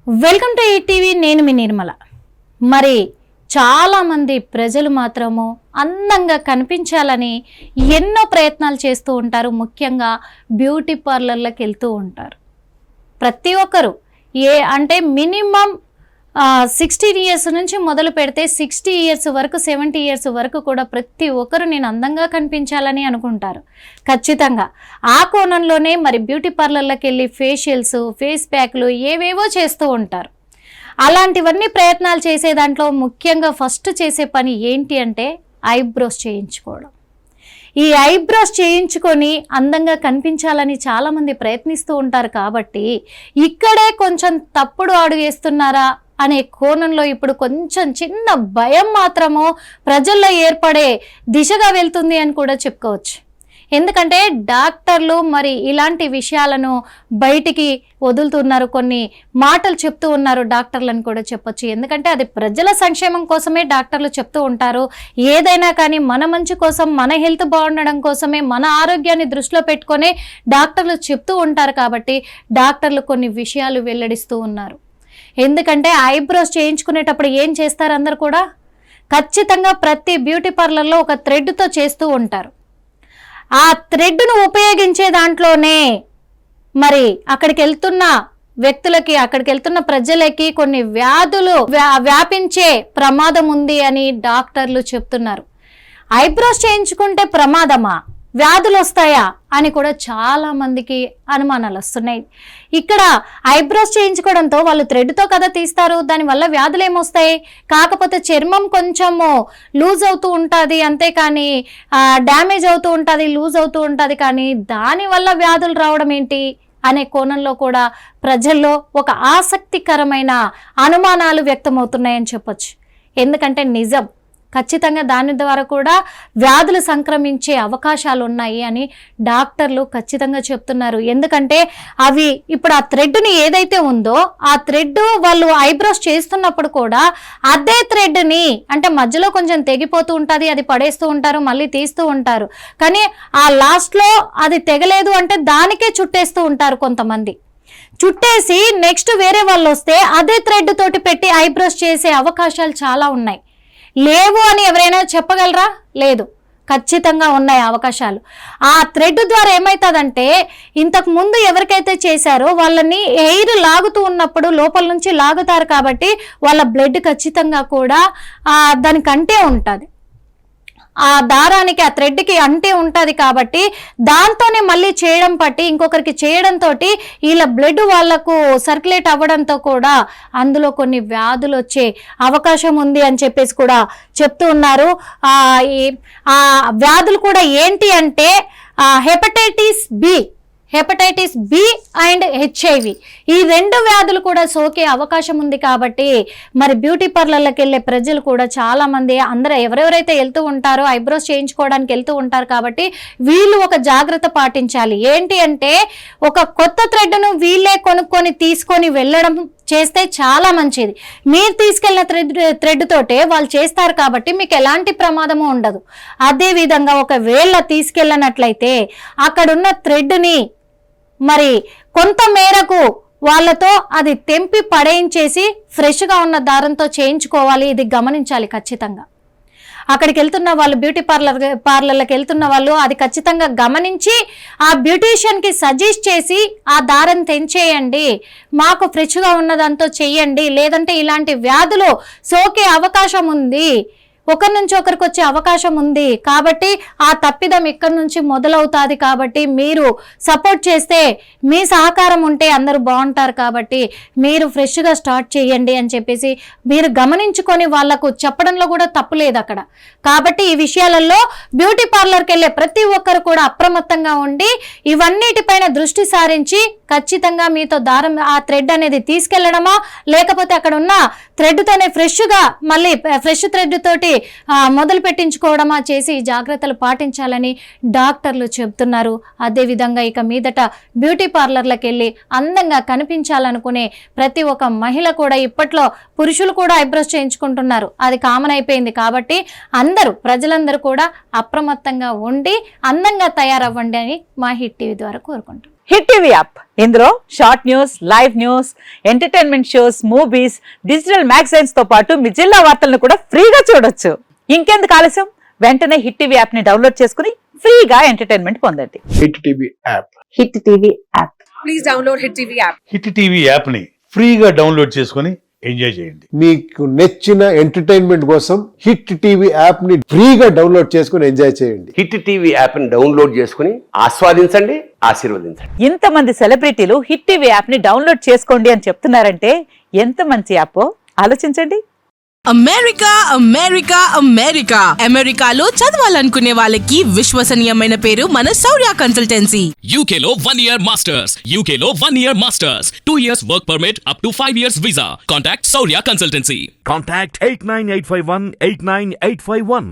Welcome to ETV. నేను మీ నిర్మల. మరి చాలామంది ప్రజలు మాత్రము అందంగా కనిపించాలని ఎన్నో ప్రయత్నాలు చేస్తూ ఉంటారు. ముఖ్యంగా బ్యూటీ పార్లర్లకు వెళ్తూ ఉంటారు. ప్రతి ఒక్కరు మినిమం 16 ఇయర్స్ నుంచి మొదలు పెడితే 60 ఇయర్స్ వరకు 70 ఇయర్స్ వరకు కూడా ప్రతి ఒక్కరు నేను అందంగా కనిపించాలని అనుకుంటారు. ఖచ్చితంగా ఆ కోణంలోనే మరి బ్యూటీ పార్లర్లకు వెళ్ళి ఫేషియల్స్, ఫేస్ ప్యాక్లు ఏవేవో చేస్తూ ఉంటారు. అలాంటివన్నీ ప్రయత్నాలు చేసే దాంట్లో ముఖ్యంగా ఫస్ట్ చేసే పని ఏంటి అంటే ఐబ్రోస్ చేయించుకోవడం. ఈ ఐబ్రోస్ చేయించుకొని అందంగా కనిపించాలని చాలామంది ప్రయత్నిస్తూ ఉంటారు. కాబట్టి ఇక్కడే కొంచెం తప్పుడు అడుగు వేస్తున్నారా అనే కోణంలో ఇప్పుడు కొంచెం చిన్న భయం మాత్రము ప్రజల్లో ఏర్పడే దిశగా వెళ్తుంది అని కూడా చెప్పుకోవచ్చు. ఎందుకంటే డాక్టర్లు మరి ఇలాంటి విషయాలను బయటికి వదులుతున్నారు, కొన్ని మాటలు చెప్తూ ఉన్నారు డాక్టర్లను కూడా చెప్పొచ్చు. ఎందుకంటే అది ప్రజల సంక్షేమం కోసమే డాక్టర్లు చెప్తూ ఉంటారు. ఏదైనా కానీ మన మంచి కోసం, మన హెల్త్ బాగుండడం కోసమే, మన ఆరోగ్యాన్ని దృష్టిలో పెట్టుకొని డాక్టర్లు చెప్తూ ఉంటారు. కాబట్టి డాక్టర్లు కొన్ని విషయాలు వెల్లడిస్తూ ఉన్నారు. ఎందుకంటే ఐబ్రోస్ చేయించుకునేటప్పుడు ఏం చేస్తారు అందరు కూడా ఖచ్చితంగా ప్రతి బ్యూటీ పార్లర్లో ఒక థ్రెడ్తో చేస్తూ ఉంటారు. ఆ థ్రెడ్ను ఉపయోగించే దాంట్లోనే మరి అక్కడికి వెళ్తున్న వ్యక్తులకి, అక్కడికి వెళ్తున్న ప్రజలకి కొన్ని వ్యాధులు వ్యాపించే ప్రమాదం ఉంది అని డాక్టర్లు చెప్తున్నారు. ఐబ్రోస్ చేయించుకుంటే ప్రమాదమా, వ్యాధులు వస్తాయా అని కూడా చాలా మందికి అనుమానాలు వస్తున్నాయి. ఇక్కడ ఐబ్రోస్ చేయించుకోవడంతో వాళ్ళు థ్రెడ్తో కదా తీస్తారు, దానివల్ల వ్యాధులు ఏమొస్తాయి? కాకపోతే చర్మం కొంచెము లూజ్ అవుతూ ఉంటుంది, అంతేకాని డ్యామేజ్ అవుతూ ఉంటుంది, లూజ్ అవుతూ ఉంటుంది. కానీ దానివల్ల వ్యాధులు రావడం ఏంటి అనే కోణంలో కూడా ప్రజల్లో ఒక ఆసక్తికరమైన అనుమానాలు వ్యక్తమవుతున్నాయని చెప్పొచ్చు. ఎందుకంటే నిజం, ఖచ్చితంగా దాని ద్వారా కూడా వ్యాధులు సంక్రమించే అవకాశాలు ఉన్నాయి అని డాక్టర్లు ఖచ్చితంగా చెప్తున్నారు. ఎందుకంటే అవి ఇప్పుడు ఆ థ్రెడ్ని ఏదైతే ఉందో ఆ థ్రెడ్ వాళ్ళు ఐబ్రోస్ చేస్తున్నప్పుడు కూడా అదే థ్రెడ్ని అంటే మధ్యలో కొంచెం తెగిపోతూ ఉంటుంది, అది పడేస్తూ ఉంటారు, మళ్ళీ తీస్తూ ఉంటారు. కానీ ఆ లాస్ట్లో అది తెగలేదు అంటే దానికే చుట్టేస్తూ ఉంటారు కొంతమంది. చుట్టేసి నెక్స్ట్ వేరే వాళ్ళు వస్తే అదే థ్రెడ్ తోటి పెట్టి ఐబ్రోస్ చేసే అవకాశాలు చాలా ఉన్నాయి. లేవు అని ఎవరైనా చెప్పగలరా? లేదు, ఖచ్చితంగా ఉన్నాయి అవకాశాలు. ఆ థ్రెడ్ ద్వారా ఏమవుతుందంటే ఇంతకు ముందు ఎవరికైతే చేశారో వాళ్ళని ఎయిర్ లాగుతూ ఉన్నప్పుడు లోపల నుంచి లాగుతారు కాబట్టి వాళ్ళ బ్లడ్ ఖచ్చితంగా కూడా దానికంటే ఉంటుంది, ఆ దారానికి ఆ థ్రెడ్కి అంటే ఉంటుంది. కాబట్టి దాంతోనే మళ్ళీ చేయడం పట్టి ఇంకొకరికి చేయడంతో వీళ్ళ బ్లడ్ వాళ్లకు సర్క్యులేట్ అవ్వడంతో కూడా అందులో కొన్ని వ్యాధులు వచ్చే అవకాశం ఉంది అని చెప్పేసి కూడా చెప్తూ ఉన్నారు. ఆ వ్యాధులు కూడా ఏంటి అంటే హెపటైటిస్ బి అండ్ HIV, ఈ 2 వ్యాధులు కూడా సోకే అవకాశం ఉంది. కాబట్టి మరి బ్యూటీ పార్లర్లకు వెళ్ళే ప్రజలు కూడా చాలా మంది ఎవరెవరైతే వెళ్తూ ఉంటారో ఐబ్రోస్ చేయించుకోవడానికి వెళ్తూ ఉంటారు. కాబట్టి వీళ్ళు ఒక జాగ్రత్త పాటించాలి. ఏంటి అంటే ఒక కొత్త థ్రెడ్ను వీళ్ళే కొనుక్కొని తీసుకొని వెళ్ళడం చేస్తే చాలా మంచిది. మీరు తీసుకెళ్ళిన థ్రెడ్ తోటే వాళ్ళు చేస్తారు కాబట్టి మీకు ఎలాంటి ప్రమాదము ఉండదు. అదేవిధంగా ఒకవేళ తీసుకెళ్ళినట్లయితే అక్కడున్న థ్రెడ్ని మరి కొంత మేరకు వాళ్ళతో అది తెంపి పడేయించేసి ఫ్రెష్గా ఉన్న దారంతో చేయించుకోవాలి. ఇది గమనించాలి ఖచ్చితంగా. అక్కడికి వెళ్తున్న వాళ్ళు, బ్యూటీ పార్లర్లకు వెళ్తున్న వాళ్ళు అది ఖచ్చితంగా గమనించి ఆ బ్యూటీషియన్కి సజెస్ట్ చేసి ఆ దారం తెంచేయండి, మాకు ఫ్రెష్గా ఉన్నదంతో చెయ్యండి, లేదంటే ఇలాంటి వ్యాధులు సోకే అవకాశం ఉంది, ఒకరి నుంచి ఒకరికి వచ్చే అవకాశం ఉంది. కాబట్టి ఆ తప్పిదం ఇక్కడి నుంచి మొదలవుతుంది. కాబట్టి మీరు సపోర్ట్ చేస్తే, మీ సహకారం ఉంటే అందరూ బాగుంటారు. కాబట్టి మీరు ఫ్రెష్గా స్టార్ట్ చేయండి అని చెప్పేసి మీరు గమనించుకొని వాళ్లకు చెప్పడంలో కూడా తప్పు లేదు అక్కడ. కాబట్టి ఈ విషయాలలో బ్యూటీ పార్లర్కి వెళ్ళే ప్రతి ఒక్కరు కూడా అప్రమత్తంగా ఉండి ఇవన్నిటిపైన దృష్టి సారించి ఖచ్చితంగా మీతో దారం ఆ థ్రెడ్ అనేది తీసుకెళ్లడమా, లేకపోతే అక్కడ ఉన్న థ్రెడ్తోనే ఫ్రెష్గా మళ్ళీ ఫ్రెష్ థ్రెడ్ తోటి మొదలు పెట్టించుకోవడమా చేసి జాగ్రత్తలు పాటించాలని డాక్టర్లు చెబుతున్నారు. అదేవిధంగా ఇక మీదట బ్యూటీ పార్లర్లకు వెళ్ళి అందంగా కనిపించాలనుకునే ప్రతి ఒక్క మహిళ కూడా, ఇప్పట్లో పురుషులు కూడా ఐబ్రోస్ చేయించుకుంటున్నారు, అది కామన్ అయిపోయింది. కాబట్టి ప్రజలందరూ కూడా అప్రమత్తంగా ఉండి అందంగా తయారవ్వండి అని మా హిట్ టీవీ ద్వారా కోరుకుంటున్నాం. హిట్ టీవీ యాప్ ఇందులో short news, live news, entertainment shows, movies, digital magazines తో పాటు మీ జిల్లా వార్తలను కూడా ఫ్రీగా చూడొచ్చు. ఇంకెందుకు ఆలస్యం, వెంటనే హిట్ టీవీ యాప్ ని డౌన్లోడ్ చేసుకుని ఫ్రీగా ఎంటర్టైన్మెంట్ పొందండి. Hit TV app. Hit TV app. Please download Hit TV app. Hit TV app ని ఫ్రీగా డౌన్లోడ్ చేసుకుని ఎంజాయ్ చేయండి. మీకు నచ్చిన ఎంటర్టైన్మెంట్ కోసం హిట్ టీవీ యాప్ ని ఫ్రీగా డౌన్లోడ్ చేసుకుని ఎంజాయ్ చేయండి. హిట్ టీవీ యాప్ ని డౌన్లోడ్ చేసుకుని ఆస్వాదించండి, ఆశీర్వదించండి. ఇంతమంది సెలబ్రిటీలు హిట్ టీవీ యాప్ ని డౌన్లోడ్ చేసుకోండి అని చెప్తున్నారంటే ఎంత మంచి యాప్ ఆలోచించండి. అమెరికా అమెరికా అమెరికా అమెరికాలో చదవాలనుకునే వాళ్ళకి విశ్వసనీయమైన పేరు మన శౌర్య కన్సల్టెన్సీ. UK లో 1 year masters. UK లో 1 year masters. 2 years work permit up to 5 years visa. Contact Saurya Consultancy. Contact 89851 89851.